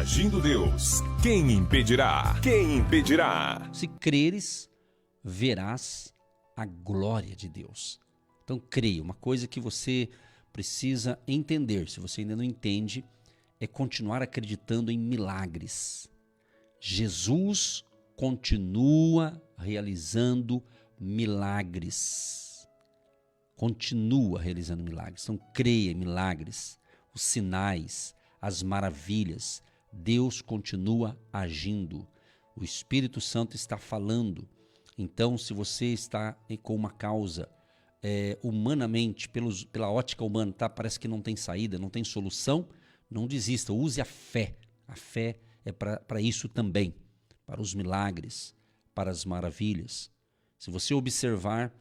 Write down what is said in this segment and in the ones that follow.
Agindo Deus, quem impedirá? Quem impedirá? Se creres, verás a glória de Deus. Então creia, uma coisa que você precisa entender, se você ainda não entende, é continuar acreditando em milagres. Jesus continua realizando milagres. Continua realizando milagres. Então creia em milagres, os sinais, as maravilhas. Deus continua agindo. O Espírito Santo está falando. Então, se você está com uma causa humanamente, pela ótica humana, tá? Parece que não tem saída, não tem solução, não desista, use a fé. A fé é para isso também, para os milagres, para as maravilhas. Se você observar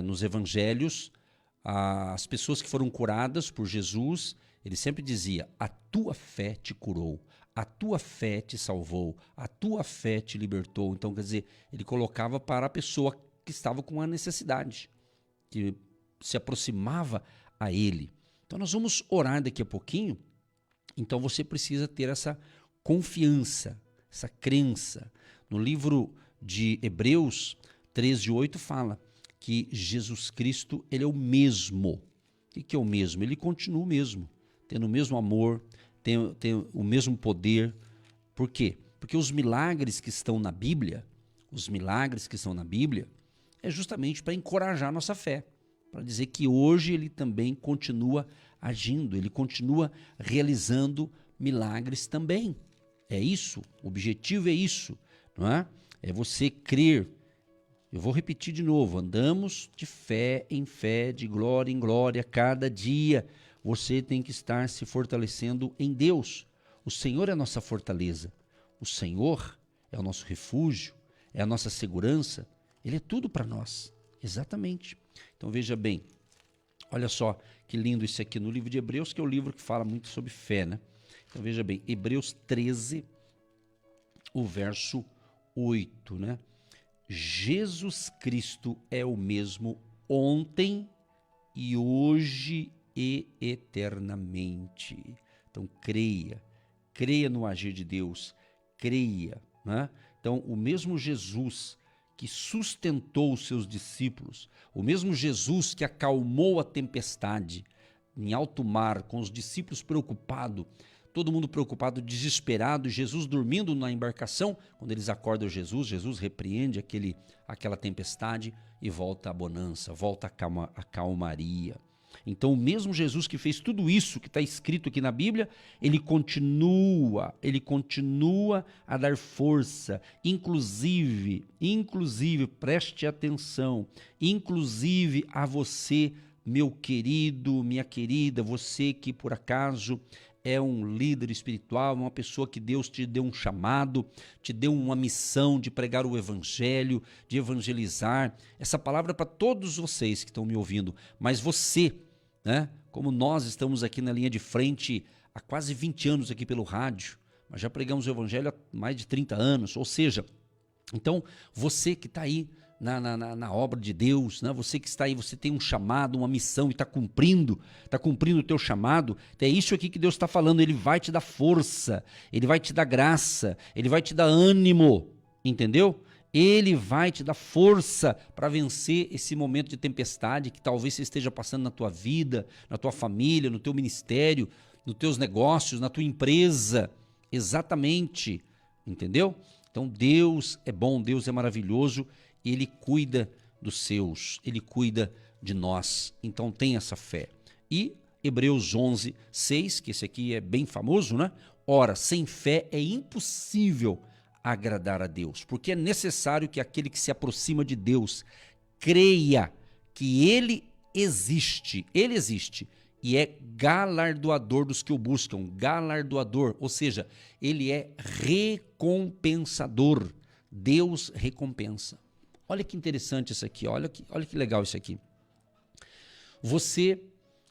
nos evangelhos, as pessoas que foram curadas por Jesus, ele sempre dizia: a tua fé te curou, a tua fé te salvou, a tua fé te libertou. Então, quer dizer, ele colocava para a pessoa que estava com a necessidade, que se aproximava a ele. Então, nós vamos orar daqui a pouquinho. Então, você precisa ter essa confiança, essa crença. No livro de Hebreus 13:8 fala que Jesus Cristo, ele é o mesmo. O que é o mesmo? Ele continua o mesmo, tendo o mesmo amor, tem o mesmo poder. Por quê? Porque os milagres que estão na Bíblia, é justamente para encorajar a nossa fé, para dizer que hoje ele também continua agindo, ele continua realizando milagres também. É isso, o objetivo é isso, não é? É você crer. Eu vou repetir de novo: andamos de fé em fé, de glória em glória, cada dia. Você tem que estar se fortalecendo em Deus. O Senhor é a nossa fortaleza. O Senhor é o nosso refúgio, é a nossa segurança. Ele é tudo para nós. Exatamente. Então veja bem, olha só que lindo isso aqui no livro de Hebreus, que é o livro que fala muito sobre fé, né? Então veja bem, Hebreus 13, o verso 8, né? Jesus Cristo é o mesmo ontem e hoje e eternamente. Então creia no agir de Deus, creia, né? Então o mesmo Jesus que sustentou os seus discípulos, o mesmo Jesus que acalmou a tempestade em alto mar, com os discípulos preocupados, todo mundo preocupado, desesperado, Jesus dormindo na embarcação. Quando eles acordam Jesus repreende aquela tempestade e volta a bonança, volta a calmaria. Então o mesmo Jesus que fez tudo isso que está escrito aqui na Bíblia, ele continua a dar força, inclusive, preste atenção, inclusive a você, meu querido, minha querida, você que por acaso é um líder espiritual, uma pessoa que Deus te deu um chamado, te deu uma missão de pregar o evangelho, de evangelizar. Essa palavra é para todos vocês que estão me ouvindo, mas você, né? Como nós estamos aqui na linha de frente há quase 20 anos aqui pelo rádio, mas já pregamos o evangelho há mais de 30 anos, ou seja, então você que está aí na obra de Deus, né? Você que está aí, você tem um chamado, uma missão e está cumprindo o teu chamado. É isso aqui que Deus está falando. Ele vai te dar força, ele vai te dar graça, ele vai te dar ânimo, entendeu? Ele vai te dar força para vencer esse momento de tempestade que talvez você esteja passando na tua vida, na tua família, no teu ministério, nos teus negócios, na tua empresa. Exatamente, entendeu? Então Deus é bom, Deus é maravilhoso, ele cuida dos seus, ele cuida de nós. Então tem essa fé. E Hebreus 11, 6, que esse aqui é bem famoso, né? Ora, sem fé é impossível agradar a Deus, porque é necessário que aquele que se aproxima de Deus creia que ele existe e é galardoador dos que o buscam, galardoador, ou seja, ele é recompensador. Deus recompensa. Olha que interessante isso aqui, olha que legal isso aqui. Você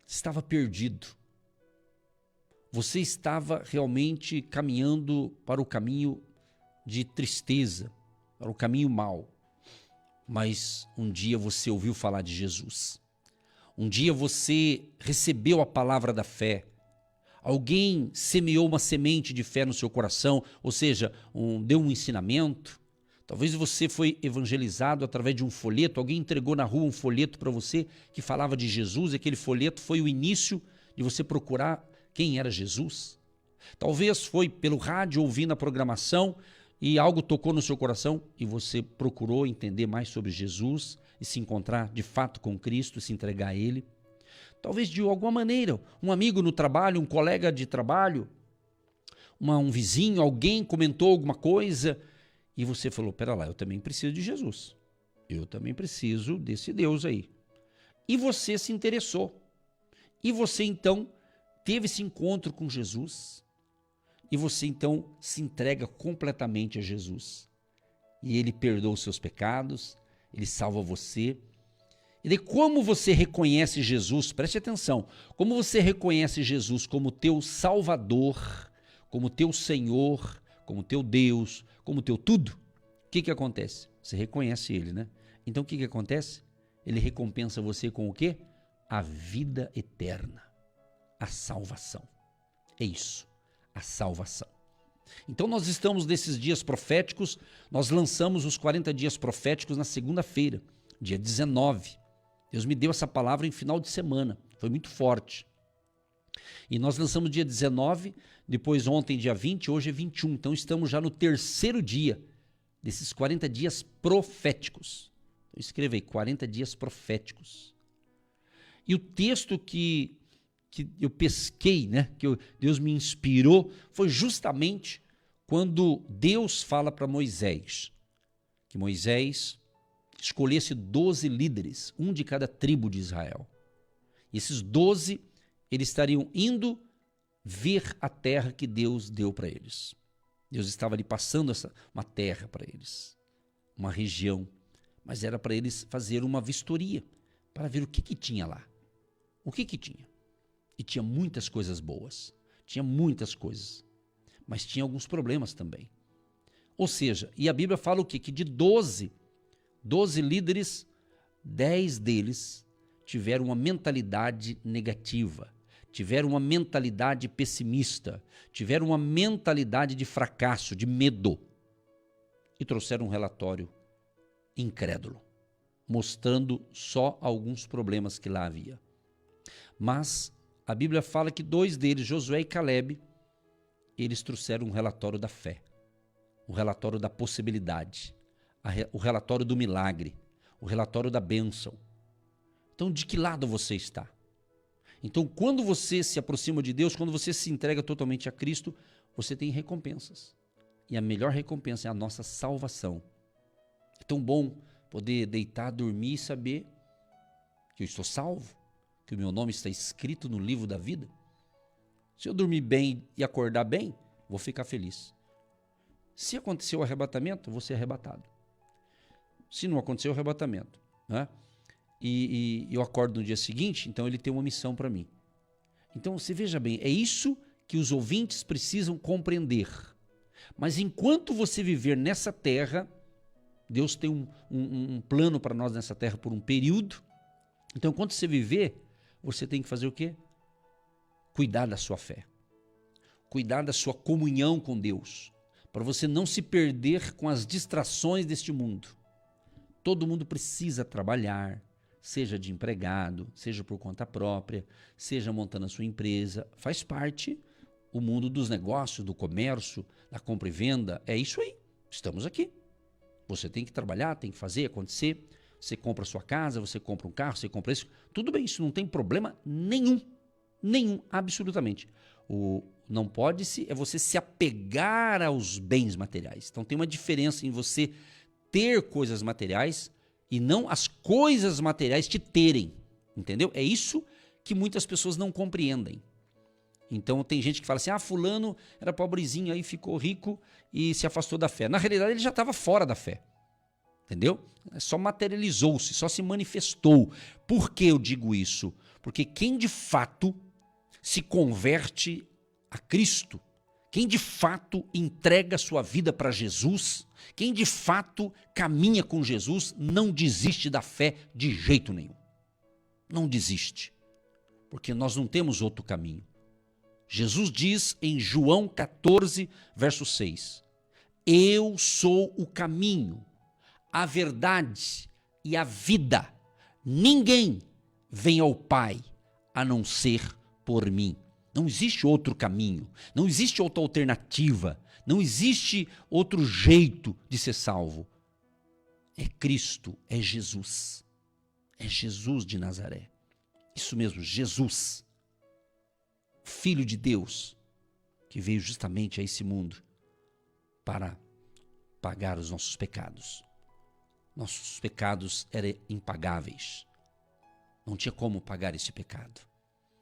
estava perdido, você estava realmente caminhando para o caminho de tristeza, para o caminho mau, mas um dia você ouviu falar de Jesus, um dia você recebeu a palavra da fé, Alguém semeou uma semente de fé no seu coração, ou seja, deu um ensinamento. Talvez você foi evangelizado através de um folheto, alguém entregou na rua um folheto para você que falava de Jesus, e aquele folheto foi o início de você procurar quem era Jesus. Talvez foi pelo rádio ouvindo a programação e algo tocou no seu coração e você procurou entender mais sobre Jesus e se encontrar de fato com Cristo e se entregar a Ele. Talvez de alguma maneira, um amigo no trabalho, um colega de trabalho, um vizinho, alguém comentou alguma coisa e você falou, pera lá, eu também preciso de Jesus. Eu também preciso desse Deus aí. E você se interessou. E você então teve esse encontro com Jesus. E você então se entrega completamente a Jesus. E Ele perdoa os seus pecados, Ele salva você. E daí como você reconhece Jesus, preste atenção, como você reconhece Jesus como teu Salvador, como teu Senhor, como teu Deus, como teu tudo, o que acontece? Você reconhece Ele, né? Então o que acontece? Ele recompensa você com o quê? A vida eterna, a salvação. É isso, a salvação. Então nós estamos nesses dias proféticos, nós lançamos os 40 dias proféticos na segunda-feira, dia 19. Deus me deu essa palavra em final de semana, foi muito forte. E nós lançamos dia 19, depois ontem dia 20, hoje é 21. Então estamos já no terceiro dia desses 40 dias proféticos. Então escreva aí, 40 dias proféticos. E o texto que eu pesquei, né, Deus me inspirou, foi justamente quando Deus fala para Moisés, que Moisés escolhesse 12 líderes, um de cada tribo de Israel. E esses 12, eles estariam indo ver a terra que Deus deu para eles. Deus estava ali passando uma terra para eles, uma região, mas era para eles fazer uma vistoria, para ver o que tinha lá. O que tinha? E tinha muitas coisas boas, tinha muitas coisas, mas tinha alguns problemas também. Ou seja, e a Bíblia fala o quê? Que de 12 líderes, 10 deles tiveram uma mentalidade negativa, tiveram uma mentalidade pessimista, tiveram uma mentalidade de fracasso, de medo, e trouxeram um relatório incrédulo, mostrando só alguns problemas que lá havia. Mas a Bíblia fala que 2 deles, Josué e Calebe, eles trouxeram um relatório da fé, um relatório da possibilidade, o relatório do milagre, o relatório da bênção. Então, de que lado você está? Então, quando você se aproxima de Deus, quando você se entrega totalmente a Cristo, você tem recompensas. E a melhor recompensa é a nossa salvação. É tão bom poder deitar, dormir e saber que eu estou salvo, que o meu nome está escrito no livro da vida. Se eu dormir bem e acordar bem, vou ficar feliz. Se acontecer o arrebatamento, vou ser arrebatado. Se não acontecer o arrebatamento, né? E eu acordo no dia seguinte, então ele tem uma missão para mim. Então você veja bem, é isso que os ouvintes precisam compreender. Mas enquanto você viver nessa terra, Deus tem um plano para nós nessa terra por um período. Então enquanto você viver, você tem que fazer o quê? Cuidar da sua fé. Cuidar da sua comunhão com Deus. Para você não se perder com as distrações deste mundo. Todo mundo precisa trabalhar, seja de empregado, seja por conta própria, seja montando a sua empresa. Faz parte o mundo dos negócios, do comércio, da compra e venda. É isso aí, estamos aqui. Você tem que trabalhar, tem que fazer acontecer. Você compra a sua casa, você compra um carro, você compra isso. Tudo bem, isso não tem problema nenhum. Nenhum, absolutamente. O não pode-se é você se apegar aos bens materiais. Então tem uma diferença em você ter coisas materiais e não as coisas materiais te terem, entendeu? É isso que muitas pessoas não compreendem. Então tem gente que fala assim, fulano era pobrezinho, aí ficou rico e se afastou da fé. Na realidade ele já estava fora da fé, entendeu? Só materializou-se, só se manifestou. Por que eu digo isso? Porque quem de fato se converte a Cristo, quem de fato entrega sua vida para Jesus, quem de fato caminha com Jesus, não desiste da fé de jeito nenhum. Não desiste. Porque nós não temos outro caminho. Jesus diz em João 14, verso 6, eu sou o caminho, a verdade e a vida. Ninguém vem ao Pai a não ser por mim. Não existe outro caminho, não existe outra alternativa, não existe outro jeito de ser salvo. É Cristo, é Jesus. É Jesus de Nazaré. Isso mesmo, Jesus. Filho de Deus, que veio justamente a esse mundo para pagar os nossos pecados. Nossos pecados eram impagáveis. Não tinha como pagar esse pecado.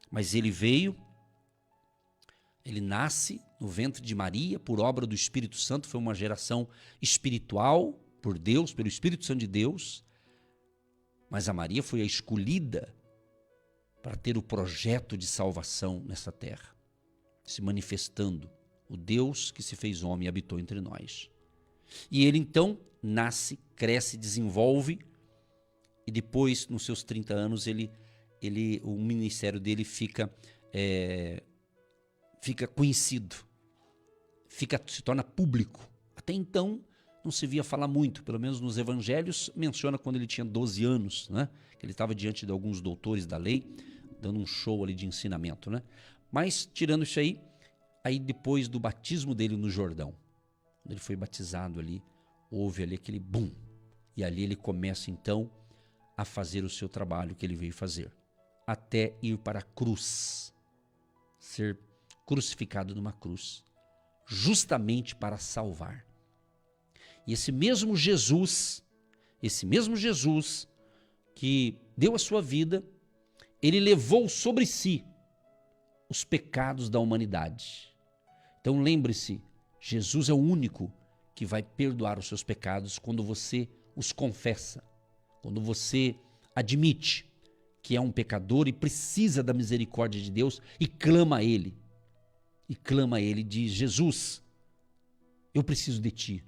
Mas ele veio, ele nasce no ventre de Maria por obra do Espírito Santo, foi uma geração espiritual por Deus, pelo Espírito Santo de Deus, mas a Maria foi a escolhida para ter o projeto de salvação nessa terra, se manifestando o Deus que se fez homem e habitou entre nós. E ele então nasce, cresce, desenvolve, e depois, nos seus 30 anos, o ministério dele fica conhecido, se torna público. Até então, não se via falar muito, pelo menos nos evangelhos, menciona quando ele tinha 12 anos, né? Que ele estava diante de alguns doutores da lei, dando um show ali de ensinamento, né? Mas, tirando isso aí depois do batismo dele no Jordão, quando ele foi batizado ali, houve ali aquele boom, e ali ele começa então a fazer o seu trabalho que ele veio fazer, até ir para a cruz, ser crucificado numa cruz, justamente para salvar. E esse mesmo Jesus que deu a sua vida, ele levou sobre si os pecados da humanidade. Então lembre-se, Jesus é o único que vai perdoar os seus pecados quando você os confessa, quando você admite que é um pecador e precisa da misericórdia de Deus e clama a Ele. E clama a Ele, diz: Jesus, eu preciso de Ti.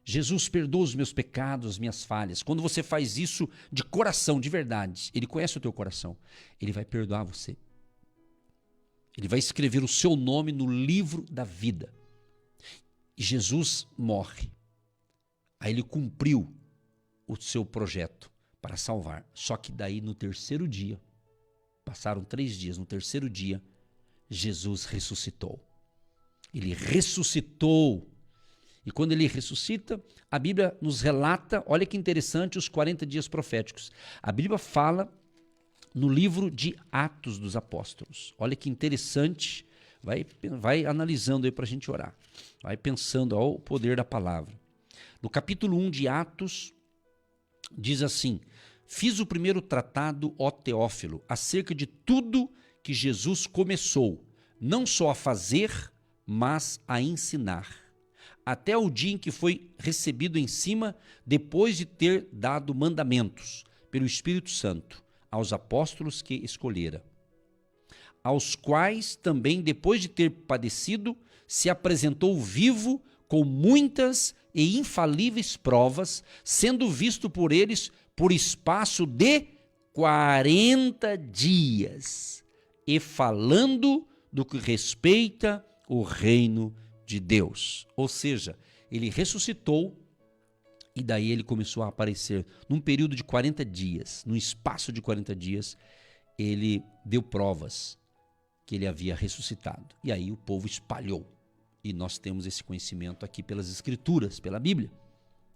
Jesus, perdoa os meus pecados, as minhas falhas. Quando você faz isso de coração, de verdade, Ele conhece o teu coração, Ele vai perdoar você. Ele vai escrever o seu nome no livro da vida. E Jesus morre. Aí ele cumpriu o seu projeto para salvar. Só que daí no terceiro dia, passaram 3 dias, no terceiro dia, Jesus ressuscitou. Ele ressuscitou. E quando ele ressuscita, a Bíblia nos relata, olha que interessante, os 40 dias proféticos. A Bíblia fala no livro de Atos dos Apóstolos. Olha que interessante, vai analisando aí para a gente orar. Vai pensando ao poder da palavra. No capítulo 1 de Atos, diz assim: fiz o primeiro tratado, ó Teófilo, acerca de tudo que Jesus começou, não só a fazer, mas a ensinar, até o dia em que foi recebido em cima, depois de ter dado mandamentos pelo Espírito Santo aos apóstolos que escolhera, aos quais também, depois de ter padecido, se apresentou vivo com muitas e infalíveis provas, sendo visto por eles por espaço de 40 dias, e falando do que respeita o reino de Deus. Ou seja, ele ressuscitou e daí ele começou a aparecer num período de 40 dias, num espaço de 40 dias, ele deu provas que ele havia ressuscitado. E aí o povo espalhou. E nós temos esse conhecimento aqui pelas Escrituras, pela Bíblia.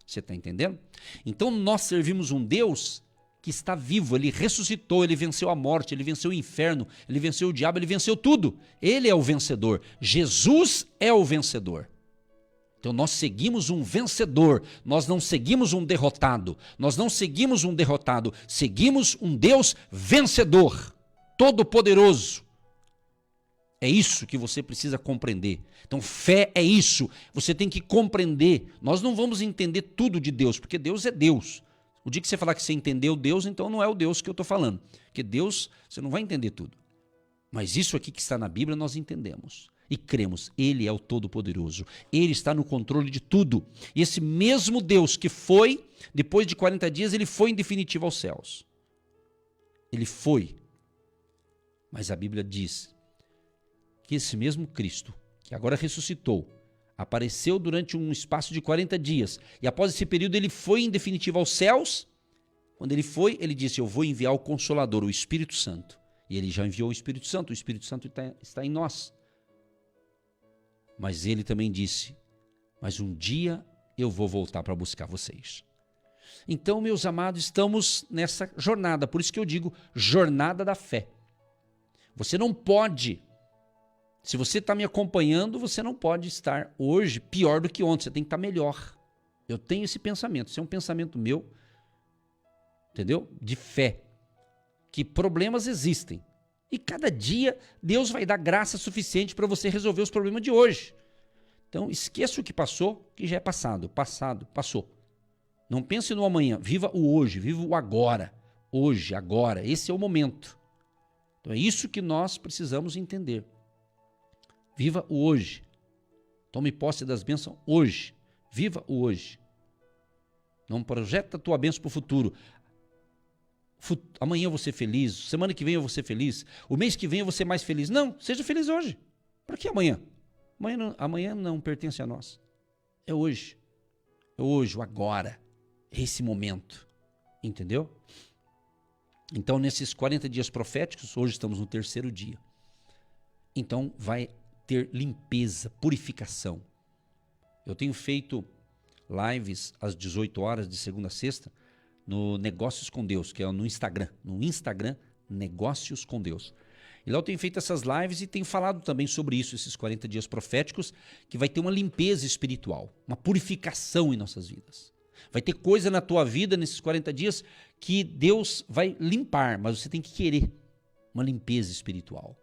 Você está entendendo? Então nós servimos um Deus que está vivo, ele ressuscitou, ele venceu a morte, ele venceu o inferno, ele venceu o diabo, ele venceu tudo. Ele é o vencedor. Jesus é o vencedor. Então nós seguimos um vencedor, nós não seguimos um derrotado, seguimos um Deus vencedor, todo-poderoso. É isso que você precisa compreender. Então fé é isso, você tem que compreender. Nós não vamos entender tudo de Deus, porque Deus é Deus. O dia que você falar que você entendeu Deus, então não é o Deus que eu estou falando, porque Deus, você não vai entender tudo. Mas isso aqui que está na Bíblia nós entendemos. E cremos, Ele é o Todo-Poderoso, Ele está no controle de tudo. E esse mesmo Deus que foi, depois de 40 dias, Ele foi em definitivo aos céus. Ele foi. Mas a Bíblia diz que esse mesmo Cristo, que agora ressuscitou, apareceu durante um espaço de 40 dias, e após esse período ele foi em definitivo aos céus. Quando ele foi, ele disse: eu vou enviar o Consolador, o Espírito Santo. E ele já enviou o Espírito Santo está em nós. Mas ele também disse: mas um dia eu vou voltar para buscar vocês. Então, meus amados, estamos nessa jornada, por isso que eu digo jornada da fé. Você não pode, se você está me acompanhando, você não pode estar hoje pior do que ontem, você tem que estar melhor. Eu tenho esse pensamento, isso é um pensamento meu, entendeu? De fé, que problemas existem. E cada dia Deus vai dar graça suficiente para você resolver os problemas de hoje. Então esqueça o que passou, que já é passado, passou. Não pense no amanhã, viva o hoje, viva o agora. Hoje, agora, esse é o momento. Então é isso que nós precisamos entender. Viva o hoje. Tome posse das bênçãos hoje. Viva o hoje. Não projeta a tua bênção para o futuro. Amanhã eu vou ser feliz, semana que vem eu vou ser feliz, o mês que vem eu vou ser mais feliz. Não, seja feliz hoje. Para que amanhã? Amanhã não pertence a nós. É hoje. É hoje, o agora. É esse momento. Entendeu? Então, nesses 40 dias proféticos, hoje estamos no 3º dia. Então, vai ter limpeza, purificação. Eu tenho feito lives às 18 horas, de segunda a sexta, no Negócios com Deus, que é no Instagram. No Instagram, Negócios com Deus. E lá eu tenho feito essas lives e tenho falado também sobre isso, esses 40 dias proféticos, que vai ter uma limpeza espiritual, uma purificação em nossas vidas. Vai ter coisa na tua vida nesses 40 dias que Deus vai limpar, mas você tem que querer uma limpeza espiritual.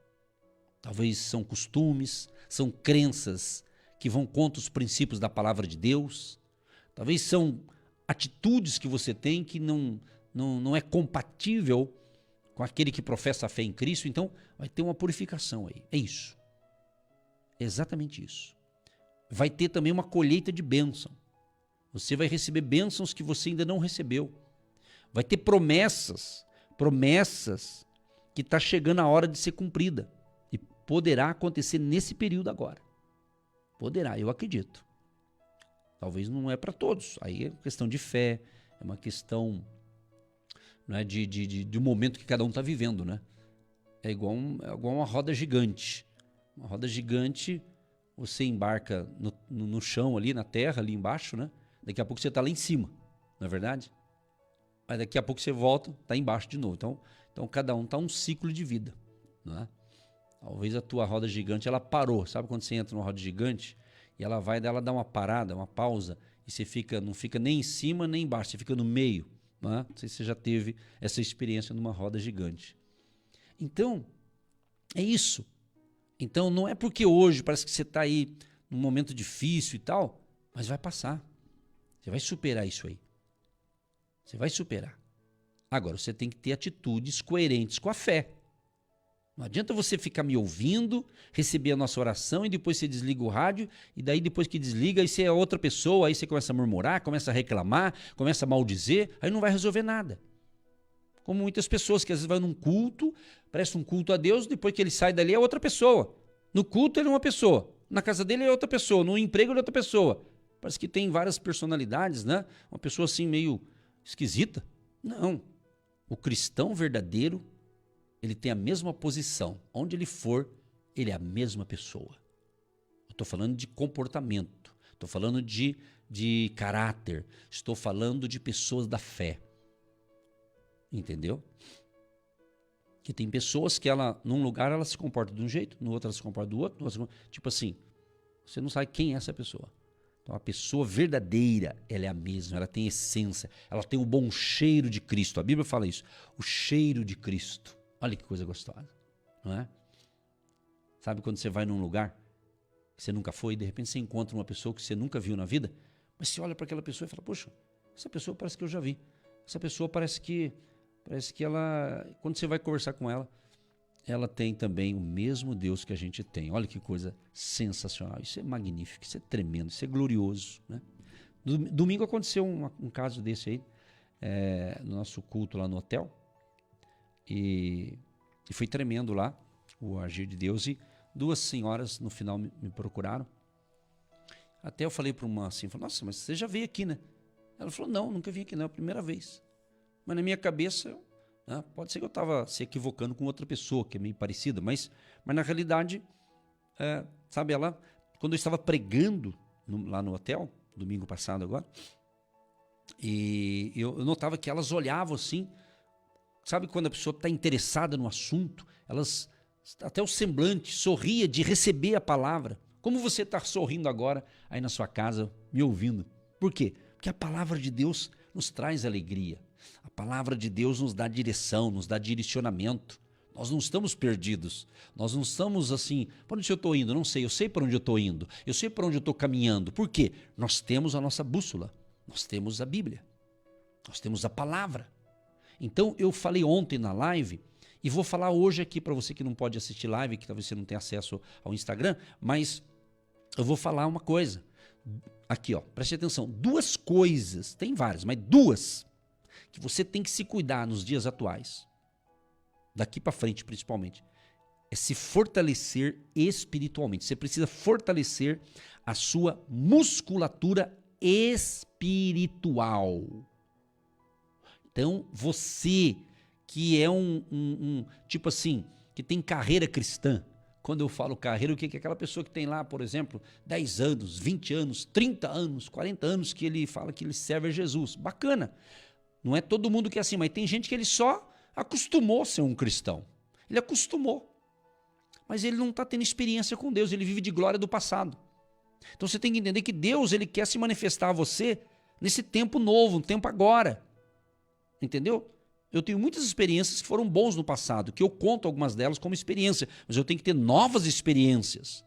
Talvez são costumes, são crenças que vão contra os princípios da palavra de Deus. Talvez são atitudes que você tem que não é compatível com aquele que professa a fé em Cristo. Então vai ter uma purificação aí. É isso. É exatamente isso. Vai ter também uma colheita de bênção. Você vai receber bênçãos que você ainda não recebeu. Vai ter promessas que está chegando a hora de ser cumprida. E poderá acontecer nesse período agora. Poderá, eu acredito. Talvez não é para todos. Aí é questão de fé, é uma questão, né, de um momento que cada um está vivendo, né? É igual uma roda gigante. Uma roda gigante, você embarca no chão ali, na terra, ali embaixo, né? Daqui a pouco você está lá em cima, não é verdade? Mas daqui a pouco você volta, está embaixo de novo. Então cada um está um ciclo de vida, não é? Talvez a tua roda gigante, ela parou. Sabe quando você entra numa roda gigante e ela dá uma parada, uma pausa, e você não fica nem em cima nem embaixo, você fica no meio, não é? Não sei se você já teve essa experiência numa roda gigante. Então, é isso. Então não é porque hoje parece que você está aí num momento difícil e tal, mas vai passar. Você vai superar isso aí. Você vai superar. Agora, você tem que ter atitudes coerentes com a fé. Não adianta você ficar me ouvindo, receber a nossa oração e depois você desliga o rádio, e daí depois que desliga, aí você é outra pessoa, aí você começa a murmurar, começa a reclamar, começa a maldizer, aí não vai resolver nada. Como muitas pessoas que às vezes vão num culto, presta um culto a Deus, depois que ele sai dali é outra pessoa. No culto ele é uma pessoa, na casa dele é outra pessoa, no emprego ele é outra pessoa. Parece que tem várias personalidades, né? Uma pessoa assim meio esquisita. Não. O cristão verdadeiro, ele tem a mesma posição. Onde ele for, ele é a mesma pessoa. Eu estou falando de comportamento, estou falando de caráter, estou falando de pessoas da fé. Entendeu? Que tem pessoas que num lugar ela se comporta de um jeito, no outro ela se comporta do outro. Tipo assim, você não sabe quem é essa pessoa. Então a pessoa verdadeira, ela é a mesma, ela tem essência, ela tem o bom cheiro de Cristo. A Bíblia fala isso, o cheiro de Cristo. Olha que coisa gostosa, não é? Sabe quando você vai num lugar que você nunca foi e de repente você encontra uma pessoa que você nunca viu na vida, mas você olha para aquela pessoa e fala, poxa, essa pessoa parece que eu já vi. Essa pessoa parece que ela, quando você vai conversar com ela, ela tem também o mesmo Deus que a gente tem. Olha que coisa sensacional. Isso é magnífico, isso é tremendo, isso é glorioso, né? Domingo aconteceu um caso desse aí, no nosso culto lá no hotel. E foi tremendo lá, o agir de Deus. E 2 senhoras no final me procuraram. Até eu falei para uma assim, nossa, mas você já veio aqui, né? Ela falou, não, nunca vim aqui, não, é a primeira vez. Mas na minha cabeça, pode ser que eu estava se equivocando com outra pessoa, que é meio parecida, mas na realidade, sabe, ela, quando eu estava pregando lá no hotel, domingo passado agora, e eu notava que elas olhavam assim, sabe quando a pessoa está interessada no assunto, elas, até o semblante, sorria de receber a palavra. Como você está sorrindo agora aí na sua casa, me ouvindo. Por quê? Porque a palavra de Deus nos traz alegria. A palavra de Deus nos dá direção, nos dá direcionamento. Nós não estamos perdidos. Nós não estamos assim, para onde eu estou indo? Não sei, eu sei para onde eu estou indo. Eu sei para onde eu estou caminhando. Por quê? Nós temos a nossa bússola. Nós temos a Bíblia. Nós temos a palavra. Então, eu falei ontem na live, e vou falar hoje aqui para você que não pode assistir live, que talvez você não tenha acesso ao Instagram, mas eu vou falar uma coisa. Aqui, ó, preste atenção. 2 coisas, tem várias, mas 2 que você tem que se cuidar nos dias atuais, daqui para frente principalmente, é se fortalecer espiritualmente. Você precisa fortalecer a sua musculatura espiritual. Então, você que é tipo assim, que tem carreira cristã. Quando eu falo carreira, o que é aquela pessoa que tem lá, por exemplo, 10 anos, 20 anos, 30 anos, 40 anos que ele fala que ele serve a Jesus. Bacana. Não é todo mundo que é assim, mas tem gente que ele só acostumou a ser um cristão. Ele acostumou. Mas ele não está tendo experiência com Deus, ele vive de glória do passado. Então você tem que entender que Deus, ele quer se manifestar a você nesse tempo novo, um tempo agora. Entendeu? Eu tenho muitas experiências que foram bons no passado, que eu conto algumas delas como experiência, mas eu tenho que ter novas experiências.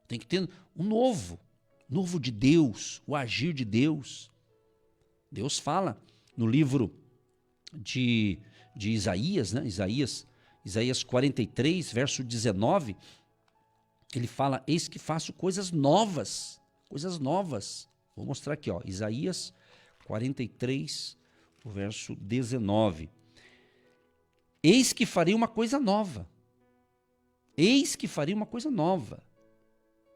Tem que ter um novo de Deus, o agir de Deus. Deus fala no livro de Isaías, né? Isaías 43, verso 19, ele fala, eis que faço coisas novas. Vou mostrar aqui, ó, Isaías 43, o verso 19. Eis que farei uma coisa nova.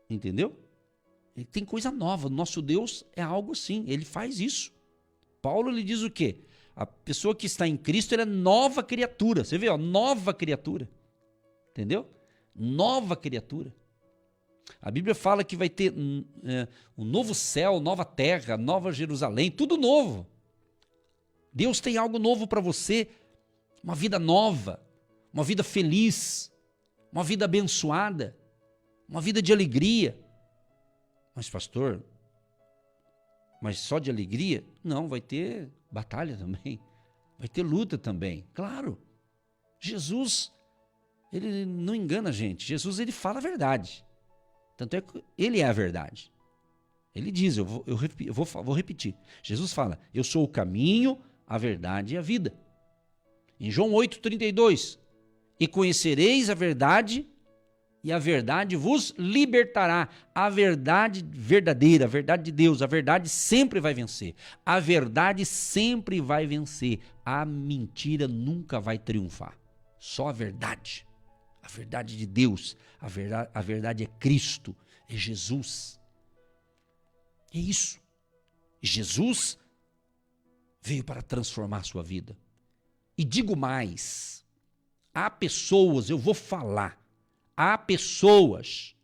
Entendeu? Ele tem coisa nova. Nosso Deus é algo assim. Ele faz isso. Paulo lhe diz o quê? A pessoa que está em Cristo, ela é nova criatura. Você vê, ó, nova criatura. Entendeu? Nova criatura. A Bíblia fala que vai ter um novo céu, nova terra, nova Jerusalém, tudo novo. Deus tem algo novo para você, uma vida nova, uma vida feliz, uma vida abençoada, uma vida de alegria. Mas pastor, mas só de alegria? Não, vai ter batalha também, vai ter luta também, claro. Jesus, ele não engana a gente, Jesus ele fala a verdade, tanto é que ele é a verdade. Ele diz, eu vou repetir, Jesus fala, eu sou o caminho, a verdade e a vida. Em João 8,32, e conhecereis a verdade, e a verdade vos libertará. A verdade verdadeira, a verdade de Deus, a verdade sempre vai vencer. A verdade sempre vai vencer. A mentira nunca vai triunfar. Só a verdade de Deus, a verdade é Cristo, é Jesus. É isso. Jesus veio para transformar a sua vida. E digo mais, há pessoas, eu vou falar, há pessoas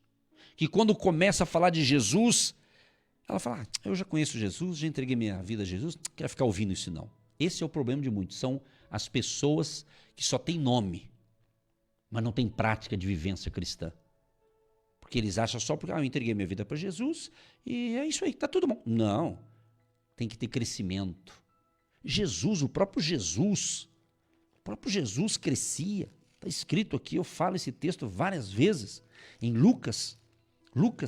que quando começa a falar de Jesus, ela fala, eu já conheço Jesus, já entreguei minha vida a Jesus, não quero ficar ouvindo isso não. Esse é o problema de muitos, são as pessoas que só têm nome, mas não têm prática de vivência cristã. Porque eles acham só porque eu entreguei minha vida para Jesus e é isso aí, tá tudo bom. Não, tem que ter crescimento. Jesus, o próprio Jesus crescia. Está escrito aqui, eu falo esse texto várias vezes, em Lucas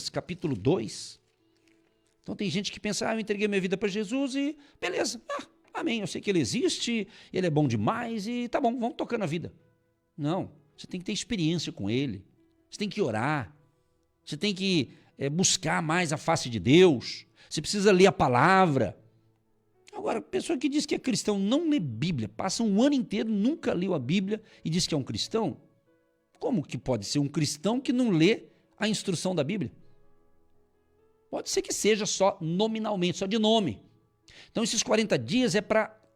capítulo 2. Então tem gente que pensa, eu entreguei minha vida para Jesus e beleza, amém, eu sei que ele existe, ele é bom demais e tá bom, vamos tocando a vida. Não, você tem que ter experiência com ele, você tem que orar, você tem que buscar mais a face de Deus, você precisa ler a palavra. Agora, a pessoa que diz que é cristão não lê Bíblia, passa um ano inteiro, nunca leu a Bíblia e diz que é um cristão, Como que pode ser um cristão que não lê a instrução da Bíblia? Pode ser que seja só nominalmente, só de nome. Então esses 40 dias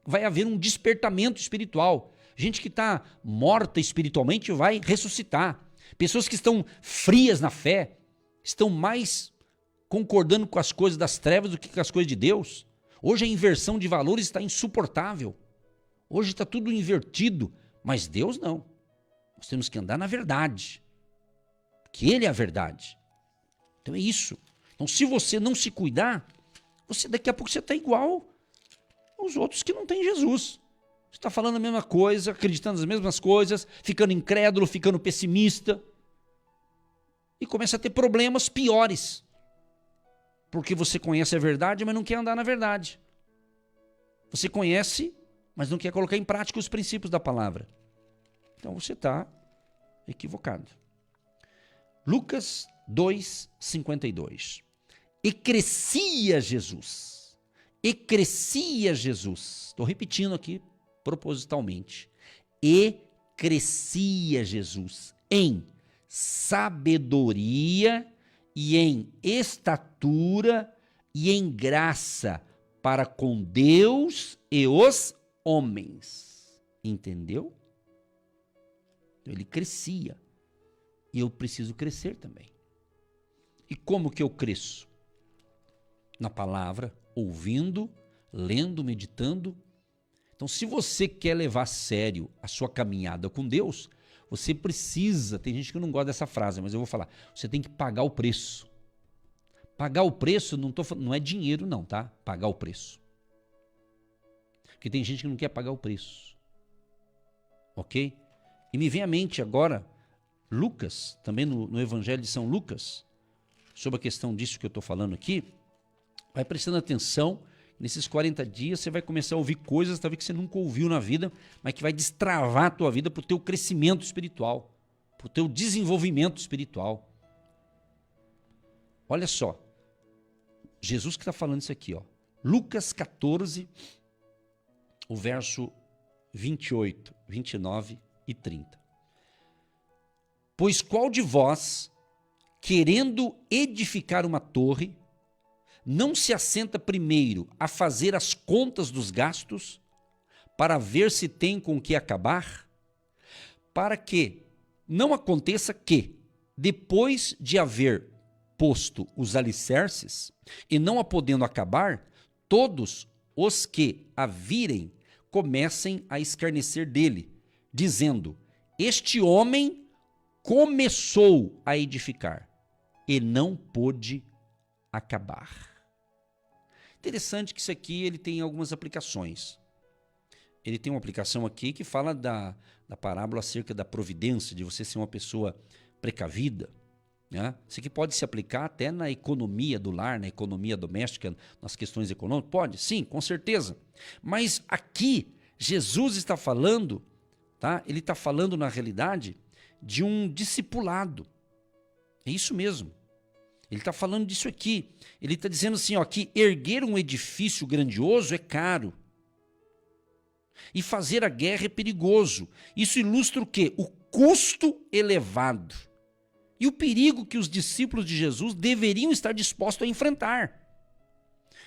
vai haver um despertamento espiritual. Gente que está morta espiritualmente vai ressuscitar. Pessoas que estão frias na fé, estão mais concordando com as coisas das trevas do que com as coisas de Deus. Hoje a inversão de valores está insuportável. Hoje está tudo invertido, mas Deus não. Nós temos que andar na verdade, porque Ele é a verdade. Então é isso. Então se você não se cuidar, daqui a pouco você está igual aos outros que não têm Jesus. Você está falando a mesma coisa, acreditando nas mesmas coisas, ficando incrédulo, ficando pessimista. E começa a ter problemas piores. Porque você conhece a verdade, mas não quer andar na verdade. Você conhece, mas não quer colocar em prática os princípios da palavra. Então você está equivocado. Lucas 2:52. E crescia Jesus. E crescia Jesus. Estou repetindo aqui propositalmente. E crescia Jesus em sabedoria e em estatura e em graça para com Deus e os homens. Entendeu? Então ele crescia. E eu preciso crescer também. E como que eu cresço? Na palavra, ouvindo, lendo, meditando. Então, se você quer levar a sério a sua caminhada com Deus, você precisa, tem gente que não gosta dessa frase, mas eu vou falar, você tem que pagar o preço. Pagar o preço não é dinheiro não, tá? Pagar o preço. Porque tem gente que não quer pagar o preço. Ok? E me vem à mente agora, Lucas, também no Evangelho de São Lucas, sobre a questão disso que eu estou falando aqui, vai prestando atenção. Nesses 40 dias você vai começar a ouvir coisas talvez que você nunca ouviu na vida, mas que vai destravar a tua vida para o teu crescimento espiritual, para o teu desenvolvimento espiritual. Olha só, Jesus que está falando isso aqui, ó. Lucas 14, o verso 28, 29 e 30. Pois qual de vós, querendo edificar uma torre, não se assenta primeiro a fazer as contas dos gastos, para ver se tem com que acabar? Para que não aconteça que, depois de haver posto os alicerces, e não a podendo acabar, todos os que a virem comecem a escarnecer dele, dizendo: este homem começou a edificar e não pôde acabar. Interessante que isso aqui ele tem algumas aplicações. Ele tem uma aplicação aqui que fala da parábola acerca da providência, de você ser uma pessoa precavida. Né? Isso aqui pode se aplicar até na economia do lar, na economia doméstica, nas questões econômicas. Pode? Sim, com certeza. Mas aqui, Jesus está falando, tá? Ele está falando na realidade de um discipulado. É isso mesmo. Ele está falando disso aqui. Ele está dizendo assim, ó, que erguer um edifício grandioso é caro. E fazer a guerra é perigoso. Isso ilustra o quê? O custo elevado. E o perigo que os discípulos de Jesus deveriam estar dispostos a enfrentar.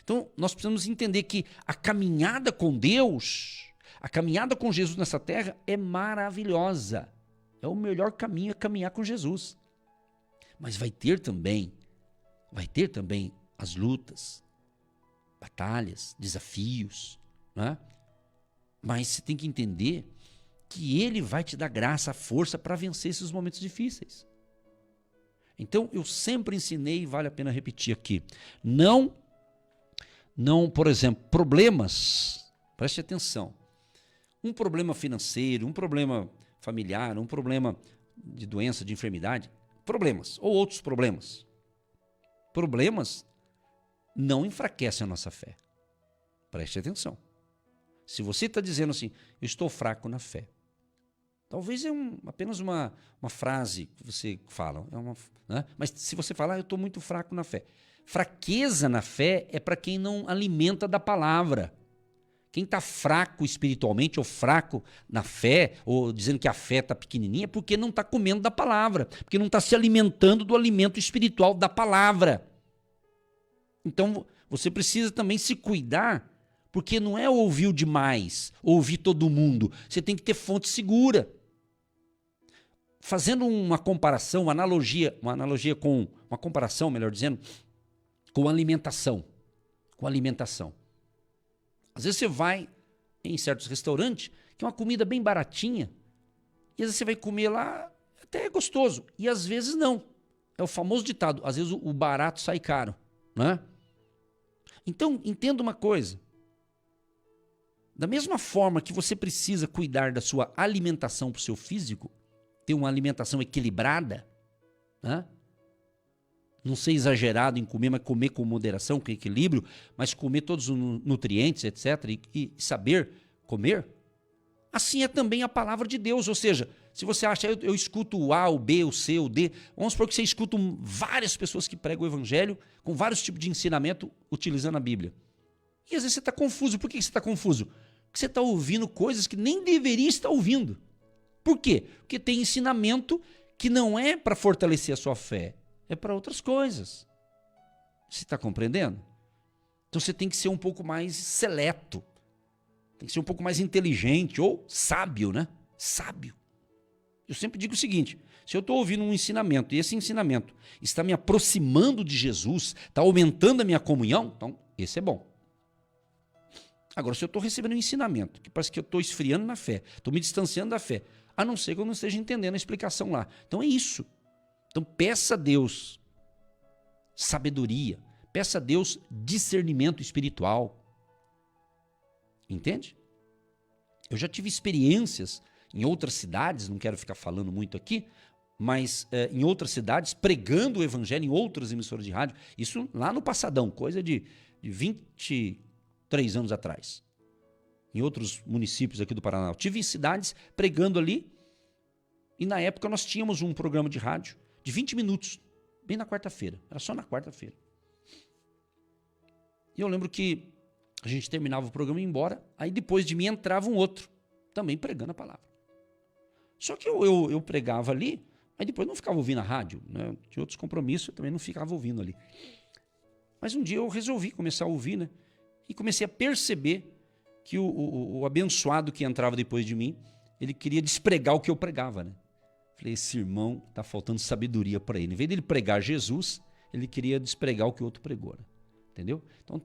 Então, nós precisamos entender que a caminhada com Deus, a caminhada com Jesus nessa terra é maravilhosa. É o melhor caminho, é caminhar com Jesus. Mas vai ter também as lutas, batalhas, desafios, né? Mas você tem que entender que Ele vai te dar graça, a força para vencer esses momentos difíceis. Então, eu sempre ensinei, e vale a pena repetir aqui, não, por exemplo, problemas, preste atenção, um problema financeiro, um problema familiar, um problema de doença, de enfermidade, problemas ou outros problemas. Problemas não enfraquecem a nossa fé. Preste atenção. Se você está dizendo assim, eu estou fraco na fé, talvez é apenas uma frase que você fala, né? Mas se você falar, eu estou muito fraco na fé. Fraqueza na fé é para quem não alimenta da palavra, Quem está fraco espiritualmente ou fraco na fé, ou dizendo que a fé está pequenininha, é porque não está comendo da palavra, porque não está se alimentando do alimento espiritual da palavra. Então, você precisa também se cuidar, porque não é ouvir o demais, ouvir todo mundo. Você tem que ter fonte segura. Fazendo uma comparação, uma comparação, melhor dizendo, com alimentação. Com alimentação. Às vezes você vai em certos restaurantes, que é uma comida bem baratinha, e às vezes você vai comer lá, até é gostoso, e às vezes não. É o famoso ditado, às vezes o barato sai caro, né? Então, entenda uma coisa. Da mesma forma que você precisa cuidar da sua alimentação para o seu físico, ter uma alimentação equilibrada, né? Não ser exagerado em comer, mas comer com moderação, com equilíbrio, mas comer todos os nutrientes, etc., e saber comer. Assim é também a palavra de Deus. Ou seja, se você acha, eu escuto o A, o B, o C, o D, vamos supor que você escuta várias pessoas que pregam o evangelho com vários tipos de ensinamento utilizando a Bíblia. E às vezes você está confuso. Por que você está confuso? Porque você está ouvindo coisas que nem deveria estar ouvindo. Por quê? Porque tem ensinamento que não é para fortalecer a sua fé, é para outras coisas. Você está compreendendo? Então você tem que ser um pouco mais seleto. Tem que ser um pouco mais inteligente ou sábio, né? Sábio. Eu sempre digo o seguinte, se eu estou ouvindo um ensinamento e esse ensinamento está me aproximando de Jesus, está aumentando a minha comunhão, então esse é bom. Agora, se eu estou recebendo um ensinamento que parece que eu estou esfriando na fé, estou me distanciando da fé, a não ser que eu não esteja entendendo a explicação lá. Então é isso. Então peça a Deus sabedoria, peça a Deus discernimento espiritual. Entende? Eu já tive experiências em outras cidades, não quero ficar falando muito aqui, mas em outras cidades, pregando o evangelho em outras emissoras de rádio, isso lá no passadão, coisa de 23 anos atrás. Em outros municípios aqui do Paraná. Eu tive em cidades pregando ali, e na época nós tínhamos um programa de rádio de 20 minutos, bem na quarta-feira. Era só na quarta-feira. E eu lembro que a gente terminava o programa e ia embora, aí depois de mim entrava um outro, também pregando a palavra. Só que eu pregava ali, aí depois não ficava ouvindo a rádio, né? Tinha outros compromissos, eu também não ficava ouvindo ali. Mas um dia eu resolvi começar a ouvir, né? E comecei a perceber que o abençoado que entrava depois de mim, ele queria despregar o que eu pregava, né? Falei, esse irmão tá faltando sabedoria para ele. Em vez dele pregar Jesus, ele queria despregar o que o outro pregou, né? Entendeu? Então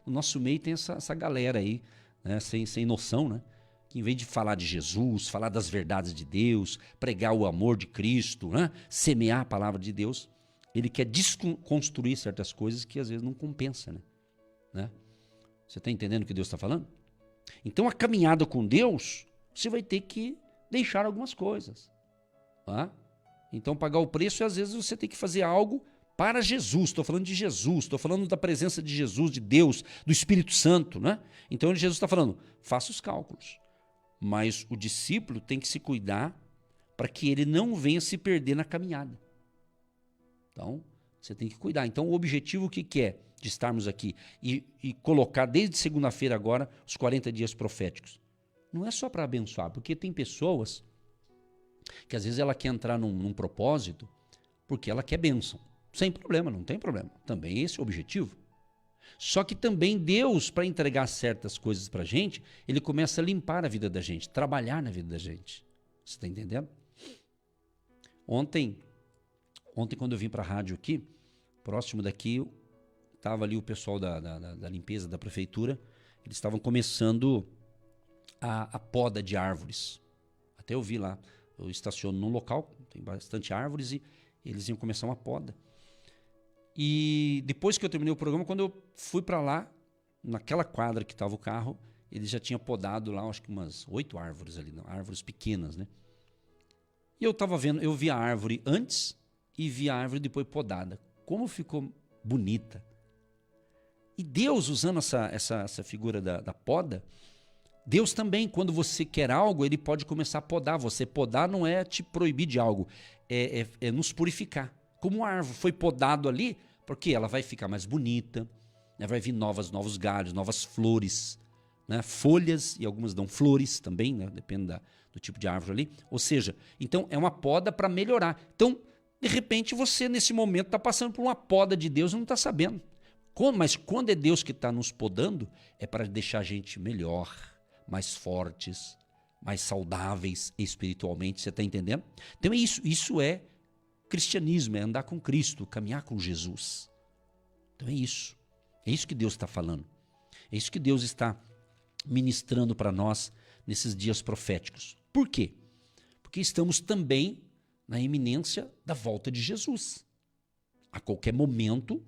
no nosso meio tem essa galera aí, né? sem noção, né? Que em vez de falar de Jesus, falar das verdades de Deus, pregar o amor de Cristo, né? Semear a palavra de Deus, ele quer desconstruir certas coisas que às vezes não compensa, né? Você está entendendo o que Deus está falando? Então a caminhada com Deus, você vai ter que deixar algumas coisas. Tá? Então pagar o preço e às vezes você tem que fazer algo para Jesus. Estou falando de Jesus, estou falando da presença de Jesus, de Deus, do Espírito Santo, né? Então Jesus está falando, faça os cálculos. Mas o discípulo tem que se cuidar para que ele não venha se perder na caminhada. Então, você tem que cuidar. Então, o objetivo, o que é de estarmos aqui e colocar desde segunda-feira agora os 40 dias proféticos? Não é só para abençoar, porque tem pessoas que às vezes ela quer entrar num propósito porque ela quer bênção. Sem problema, não tem problema. Também esse é o objetivo. Só que também Deus, para entregar certas coisas para a gente, ele começa a limpar a vida da gente, trabalhar na vida da gente. Você está entendendo? Ontem, quando eu vim para a rádio aqui, próximo daqui, estava ali o pessoal da limpeza da prefeitura, eles estavam começando a poda de árvores. Até eu vi lá, eu estaciono num local, tem bastante árvores e eles iam começar uma poda. E depois que eu terminei o programa, quando eu fui para lá, naquela quadra que estava o carro, eles já tinham podado lá, acho que umas 8 árvores ali, não, árvores pequenas, né? E eu estava vendo, eu vi a árvore antes e vi a árvore depois podada. Como ficou bonita. E Deus, usando essa figura da poda, Deus também, quando você quer algo, ele pode começar a podar. Você podar não é te proibir de algo, é nos purificar. Como a árvore foi podado ali, porque ela vai ficar mais bonita, né? Vai vir novos galhos, novas flores, né, folhas e algumas dão flores também, né, depende do tipo de árvore ali. Ou seja, então é uma poda para melhorar. Então, de repente, você nesse momento está passando por uma poda de Deus e não está sabendo. Mas quando é Deus que está nos podando, é para deixar a gente melhor, mais fortes, mais saudáveis espiritualmente. Você está entendendo? Então é isso. Isso é cristianismo, é andar com Cristo, caminhar com Jesus. Então é isso. É isso que Deus está falando. É isso que Deus está ministrando para nós nesses dias proféticos. Por quê? Porque estamos também na iminência da volta de Jesus. A qualquer momento,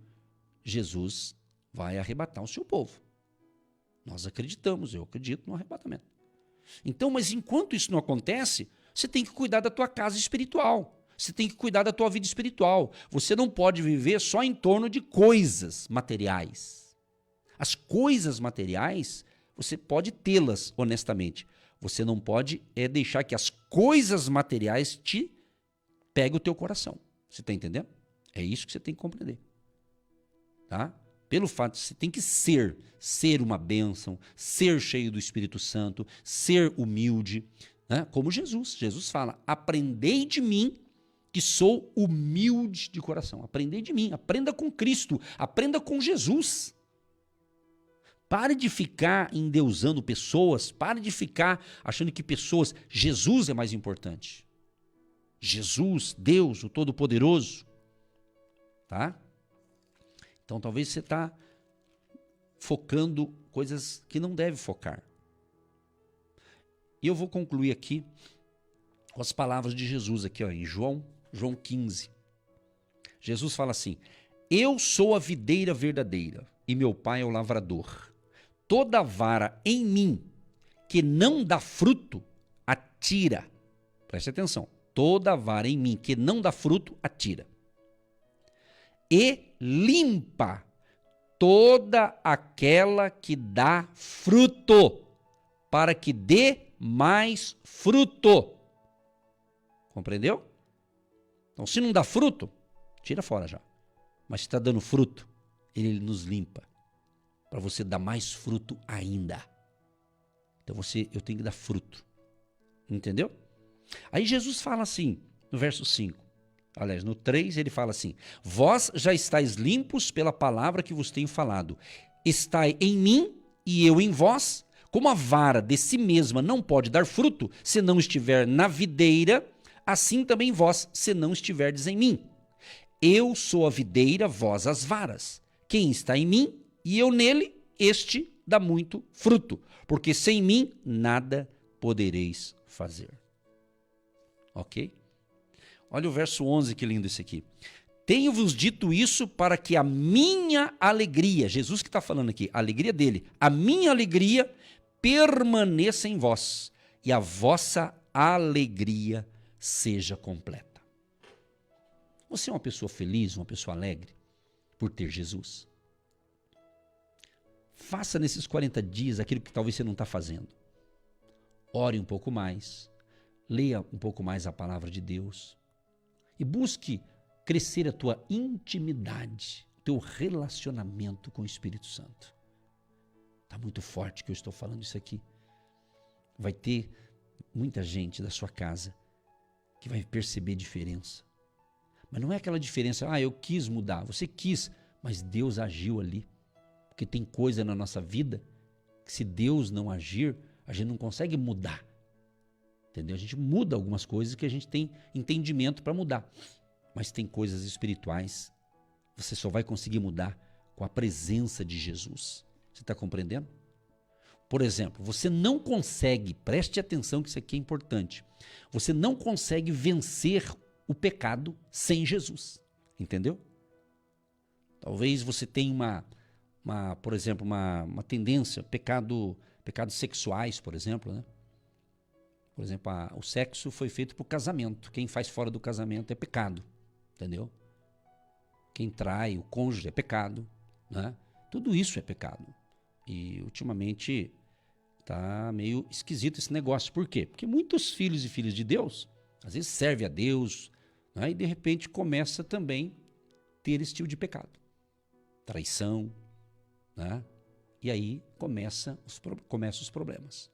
Jesus vai arrebatar o seu povo. Nós acreditamos, eu acredito no arrebatamento. Então, mas enquanto isso não acontece, você tem que cuidar da tua casa espiritual. Você tem que cuidar da tua vida espiritual. Você não pode viver só em torno de coisas materiais. As coisas materiais, você pode tê-las honestamente. Você não pode deixar que as coisas materiais te peguem o teu coração. Você está entendendo? É isso que você tem que compreender. Tá? Pelo fato de você tem que ser uma bênção, ser cheio do Espírito Santo, ser humilde, né? Como Jesus. Jesus fala, aprendei de mim, que sou humilde de coração. Aprendei de mim, aprenda com Cristo, aprenda com Jesus. Pare de ficar endeusando pessoas, pare de ficar achando que pessoas... Jesus é mais importante. Jesus, Deus, o Todo-Poderoso. Tá? Então talvez você está focando coisas que não deve focar. E eu vou concluir aqui com as palavras de Jesus aqui, ó, em João 15. Jesus fala assim, eu sou a videira verdadeira e meu pai é o lavrador. Toda vara em mim que não dá fruto, atira. Preste atenção. Toda vara em mim que não dá fruto, atira. E limpa toda aquela que dá fruto, para que dê mais fruto. Compreendeu? Então, se não dá fruto, tira fora já. Mas se está dando fruto, ele nos limpa, para você dar mais fruto ainda. Então, eu tenho que dar fruto. Entendeu? Aí Jesus fala assim, no verso 5. Aliás, no 3 ele fala assim, vós já estáis limpos pela palavra que vos tenho falado. Estai em mim e eu em vós. Como a vara de si mesma não pode dar fruto, se não estiver na videira, assim também vós, se não estiverdes em mim. Eu sou a videira, vós as varas. Quem está em mim e eu nele, este dá muito fruto, porque sem mim nada podereis fazer. Ok? Olha o verso 11, que lindo esse aqui. Tenho-vos dito isso para que a minha alegria, Jesus que está falando aqui, a alegria dele, a minha alegria permaneça em vós e a vossa alegria seja completa. Você é uma pessoa feliz, uma pessoa alegre por ter Jesus? Faça nesses 40 dias aquilo que talvez você não está fazendo. Ore um pouco mais, leia um pouco mais a palavra de Deus e busque crescer a tua intimidade, o teu relacionamento com o Espírito Santo. Está muito forte que eu estou falando isso aqui. Vai ter muita gente da sua casa que vai perceber diferença. Mas não é aquela diferença, eu quis mudar. Você quis, mas Deus agiu ali. Porque tem coisa na nossa vida que se Deus não agir, a gente não consegue mudar. Entendeu? A gente muda algumas coisas que a gente tem entendimento para mudar. Mas tem coisas espirituais, você só vai conseguir mudar com a presença de Jesus. Você está compreendendo? Por exemplo, você não consegue, preste atenção que isso aqui é importante, você não consegue vencer o pecado sem Jesus. Entendeu? Talvez você tenha por exemplo, uma tendência, pecados sexuais, por exemplo, né? Por exemplo, o sexo foi feito por casamento. Quem faz fora do casamento é pecado. Entendeu? Quem trai o cônjuge é pecado, né? Tudo isso é pecado. E ultimamente está meio esquisito esse negócio. Por quê? Porque muitos filhos e filhas de Deus, às vezes servem a Deus, né? E de repente começa também a ter esse tipo de pecado. Traição, né? E aí começam os problemas.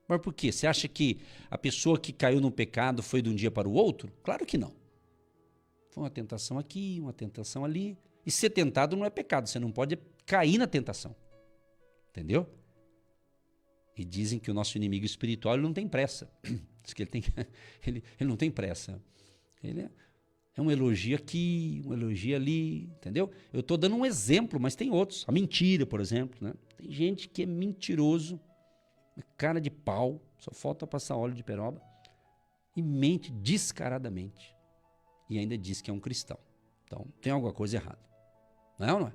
Mas por quê? Você acha que a pessoa que caiu no pecado foi de um dia para o outro? Claro que não. Foi uma tentação aqui, uma tentação ali. E ser tentado não é pecado, você não pode cair na tentação. Entendeu? E dizem que o nosso inimigo espiritual ele não tem pressa. Diz que ele não tem pressa. Ele é um elogio aqui, um elogio ali, entendeu? Eu estou dando um exemplo, mas tem outros. A mentira, por exemplo. Né? Tem gente que é mentiroso, cara de pau, só falta passar óleo de peroba, e mente descaradamente. E ainda diz que é um cristão. Então, tem alguma coisa errada. Não é ou não é?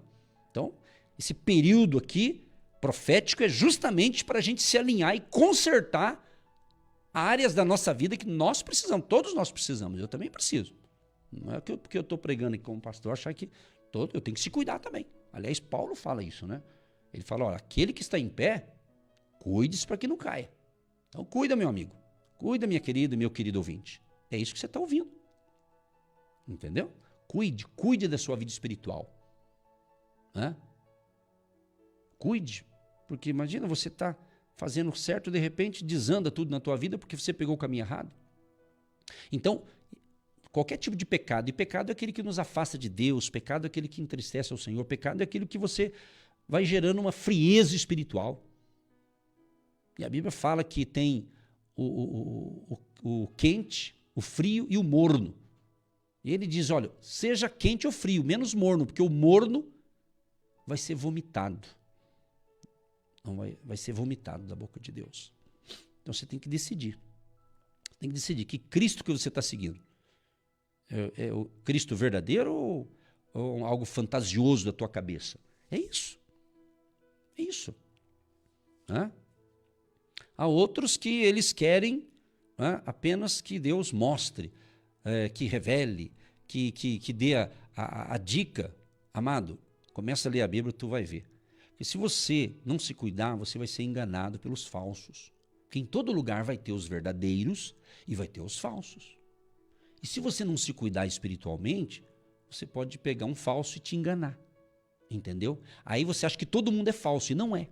Então, esse período aqui, profético, é justamente para a gente se alinhar e consertar áreas da nossa vida que nós precisamos, todos nós precisamos, eu também preciso. Não é porque eu estou pregando aqui como pastor, achar que eu tenho que se cuidar também. Aliás, Paulo fala isso, né? Ele fala, olha, aquele que está em pé, cuide-se para que não caia. Então, cuida, meu amigo. Cuida, minha querida, meu querido ouvinte. É isso que você está ouvindo. Entendeu? Cuide da sua vida espiritual. Né? Cuide, porque imagina você tá fazendo certo e de repente desanda tudo na tua vida porque você pegou o caminho errado. Então, qualquer tipo de pecado, e pecado é aquele que nos afasta de Deus, pecado é aquele que entristece ao Senhor, pecado é aquilo que você vai gerando uma frieza espiritual. E a Bíblia fala que tem o quente, o frio e o morno. E ele diz, olha, seja quente ou frio, menos morno, porque o morno vai ser vomitado. Não vai ser vomitado da boca de Deus. Então você tem que decidir. Tem que decidir que Cristo que você está seguindo é o Cristo verdadeiro ou algo fantasioso da tua cabeça? É isso. É isso. Né? Há outros que eles querem apenas que Deus mostre, que revele, que dê a dica. Amado, começa a ler a Bíblia e tu vai ver. Porque se você não se cuidar, você vai ser enganado pelos falsos. Porque em todo lugar vai ter os verdadeiros e vai ter os falsos. E se você não se cuidar espiritualmente, você pode pegar um falso e te enganar. Entendeu? Aí você acha que todo mundo é falso e não é.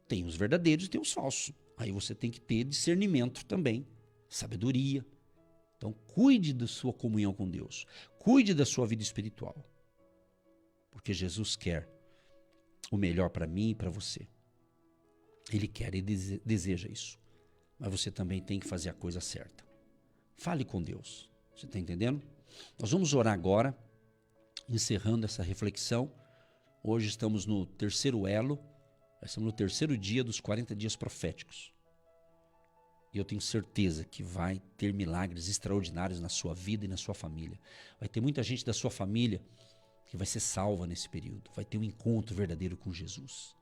Tem os verdadeiros e tem os falsos. Aí você tem que ter discernimento também, sabedoria. Então cuide da sua comunhão com Deus. Cuide da sua vida espiritual. Porque Jesus quer o melhor para mim e para você. Ele quer e deseja isso. Mas você também tem que fazer a coisa certa. Fale com Deus. Você está entendendo? Nós vamos orar agora, encerrando essa reflexão. Hoje estamos no terceiro elo, estamos no terceiro dia dos 40 dias proféticos. E eu tenho certeza que vai ter milagres extraordinários na sua vida e na sua família. Vai ter muita gente da sua família que vai ser salva nesse período. Vai ter um encontro verdadeiro com Jesus.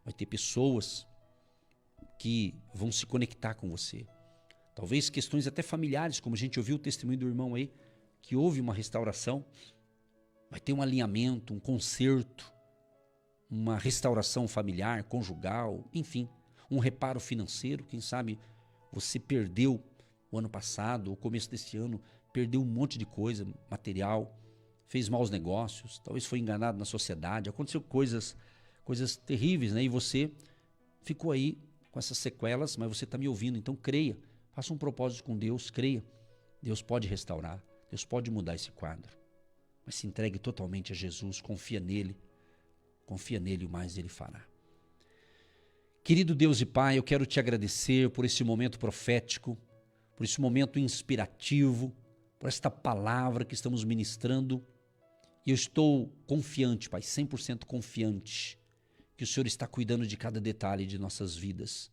Vai ter pessoas que vão se conectar com você. Talvez questões até familiares, como a gente ouviu o testemunho do irmão aí, que houve uma restauração. Vai ter um alinhamento, um conserto, uma restauração familiar, conjugal, enfim, um reparo financeiro. Quem sabe você perdeu o ano passado, o começo desse ano, perdeu um monte de coisa, material, fez maus negócios, talvez foi enganado na sociedade, aconteceu coisas terríveis, né? E você ficou aí com essas sequelas, mas você está me ouvindo, então creia, faça um propósito com Deus, creia. Deus pode restaurar, Deus pode mudar esse quadro. Mas se entregue totalmente a Jesus, confia nele e o mais ele fará. Querido Deus e Pai, eu quero te agradecer por esse momento profético, por esse momento inspirativo, por esta palavra que estamos ministrando. E eu estou confiante, Pai, 100% confiante, que o Senhor está cuidando de cada detalhe de nossas vidas,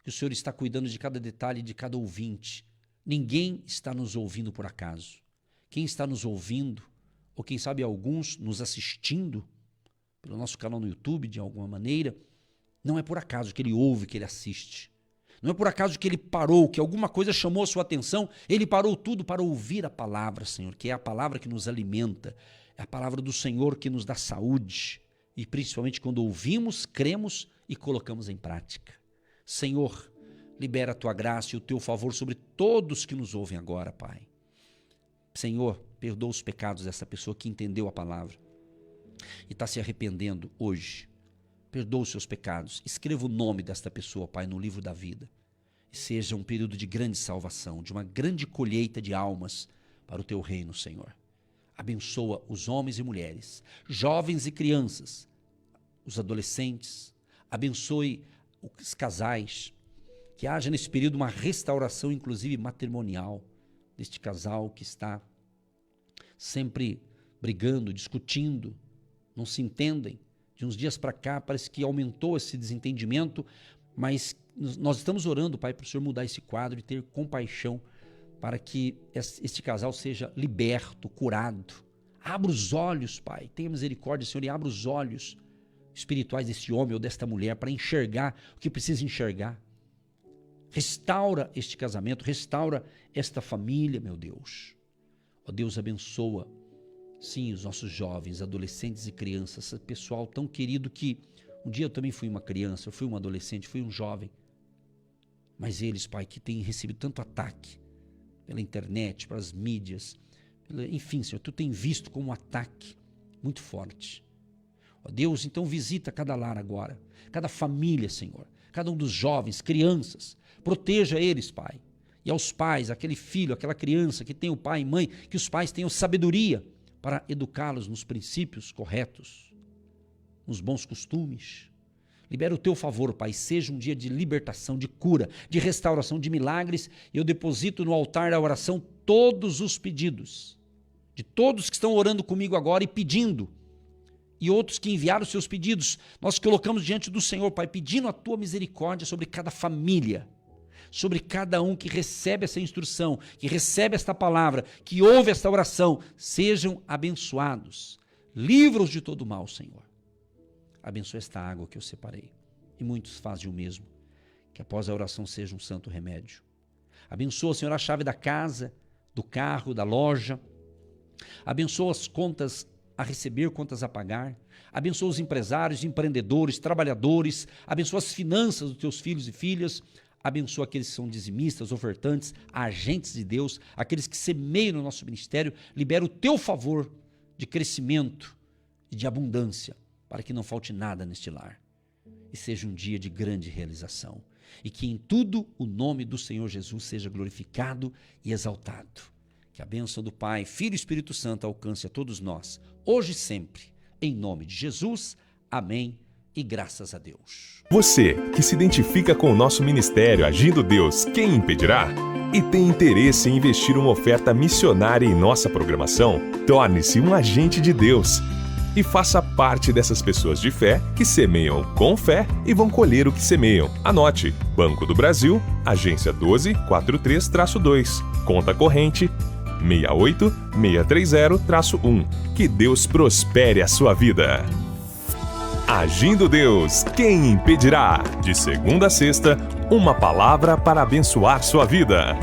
que o Senhor está cuidando de cada detalhe de cada ouvinte. Ninguém está nos ouvindo por acaso. Quem está nos ouvindo, ou quem sabe alguns nos assistindo pelo nosso canal no YouTube, de alguma maneira, não é por acaso que ele ouve, que ele assiste. Não é por acaso que ele parou, que alguma coisa chamou a sua atenção, ele parou tudo para ouvir a palavra, Senhor, que é a palavra que nos alimenta, é a palavra do Senhor que nos dá saúde, e principalmente quando ouvimos, cremos e colocamos em prática. Senhor, libera a tua graça e o teu favor sobre todos que nos ouvem agora, Pai. Senhor, perdoa os pecados dessa pessoa que entendeu a palavra e está se arrependendo hoje. perdoa os seus pecados. Escreva o nome desta pessoa, Pai, no livro da vida. E seja um período de grande salvação, de uma grande colheita de almas para o teu reino, Senhor. Abençoa os homens e mulheres, jovens e crianças, os adolescentes. Abençoe os casais. Que haja nesse período uma restauração, inclusive matrimonial, deste casal que está sempre brigando, discutindo, não se entendem. De uns dias para cá parece que aumentou esse desentendimento, mas nós estamos orando, Pai, para o Senhor mudar esse quadro e ter compaixão para que este casal seja liberto, curado. Abra os olhos, Pai, tenha misericórdia, Senhor, e abra os olhos espirituais desse homem ou desta mulher para enxergar o que precisa enxergar. Restaura este casamento, restaura esta família, meu Deus. Ó Deus, abençoa, sim, os nossos jovens, adolescentes e crianças, esse pessoal tão querido que um dia eu também fui uma criança, eu fui um adolescente, fui um jovem. Mas eles, Pai, que têm recebido tanto ataque pela internet, pelas mídias, enfim, Senhor, Tu tem visto como um ataque muito forte. Ó Deus, então visita cada lar agora, cada família, Senhor, cada um dos jovens, crianças, proteja eles, Pai. E aos pais, aquele filho, aquela criança que tem o pai e mãe, que os pais tenham sabedoria para educá-los nos princípios corretos, nos bons costumes. Libera o Teu favor, Pai, seja um dia de libertação, de cura, de restauração, de milagres. Eu deposito no altar da oração todos os pedidos, de todos que estão orando comigo agora e pedindo, e outros que enviaram seus pedidos, nós colocamos diante do Senhor, Pai, pedindo a Tua misericórdia sobre cada família, sobre cada um que recebe essa instrução, que recebe esta palavra, que ouve esta oração, sejam abençoados. Livra-os de todo mal, Senhor. Abençoa esta água que eu separei. E muitos fazem o mesmo. Que após a oração seja um santo remédio. Abençoa, Senhor, a chave da casa, do carro, da loja. Abençoa as contas a receber, contas a pagar. Abençoa os empresários, empreendedores, trabalhadores. Abençoa as finanças dos teus filhos e filhas. Abençoa aqueles que são dizimistas, ofertantes, agentes de Deus, aqueles que semeiam no nosso ministério. Libera o Teu favor de crescimento e de abundância, para que não falte nada neste lar. E seja um dia de grande realização. E que em tudo o nome do Senhor Jesus seja glorificado e exaltado. Que a bênção do Pai, Filho e Espírito Santo alcance a todos nós, hoje e sempre. Em nome de Jesus, amém e graças a Deus. Você que se identifica com o nosso ministério Agindo Deus, quem impedirá? E tem interesse em investir uma oferta missionária em nossa programação? Torne-se um agente de Deus e faça parte dessas pessoas de fé que semeiam com fé e vão colher o que semeiam. Anote: Banco do Brasil, agência 1243-2, conta corrente 68630-1. Que Deus prospere a sua vida. Agindo Deus, quem impedirá? De segunda a sexta, uma palavra para abençoar sua vida.